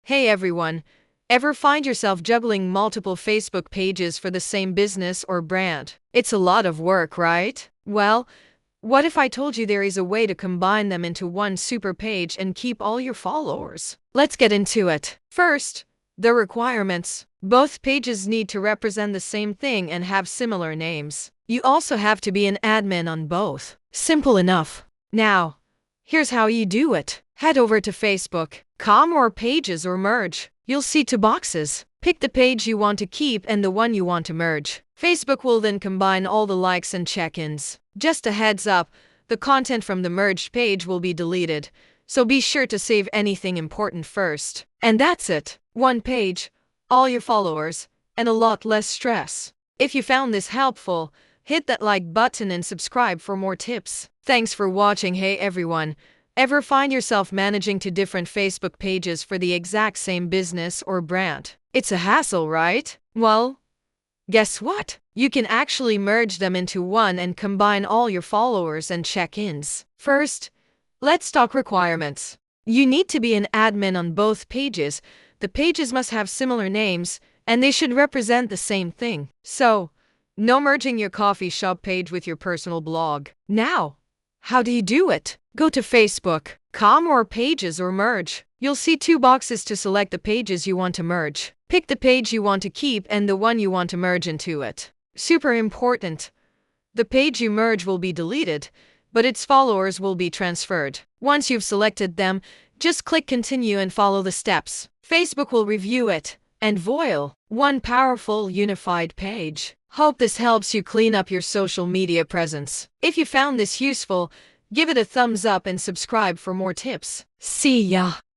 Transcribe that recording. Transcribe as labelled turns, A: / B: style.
A: Hey everyone, ever find yourself juggling multiple Facebook pages for the same business or brand? It's a lot of work, right? Well, what if I told you there is a way to combine them into one super page and keep all your followers? Let's get into it. First, the requirements. Both pages need to represent the same thing and have similar names. You also have to be an admin on both. Simple enough. Now, here's how you do it. Head over to Facebook.com or Pages or Merge. You'll see two boxes. Pick the page you want to keep and the one you want to merge. Facebook will then combine all the likes and check-ins. Just a heads up, the content from the merged page will be deleted, so be sure to save anything important first. And that's it. One page, all your followers, and a lot less stress. If you found this helpful, hit that like button and subscribe for more tips. Thanks for watching. Hey everyone, ever find yourself managing two different Facebook pages for the exact same business or brand? It's a hassle, right? Well, guess what? You can actually merge them into one and combine all your followers and check-ins. First, let's talk requirements. You need to be an admin on both pages. The pages must have similar names, and they should represent the same thing. So, no merging your coffee shop page with your personal blog. Now, how do you do it? Go to Facebook.com or Pages or Merge. You'll see two boxes to select the pages you want to merge. Pick the page you want to keep and the one you want to merge into it. Super important. The page you merge will be deleted, but its followers will be transferred. Once you've selected them, just click Continue and follow the steps. Facebook will review it, and voila, one powerful, unified page. Hope this helps you clean up your social media presence. If you found this useful, give it a thumbs up and subscribe for more tips. See ya!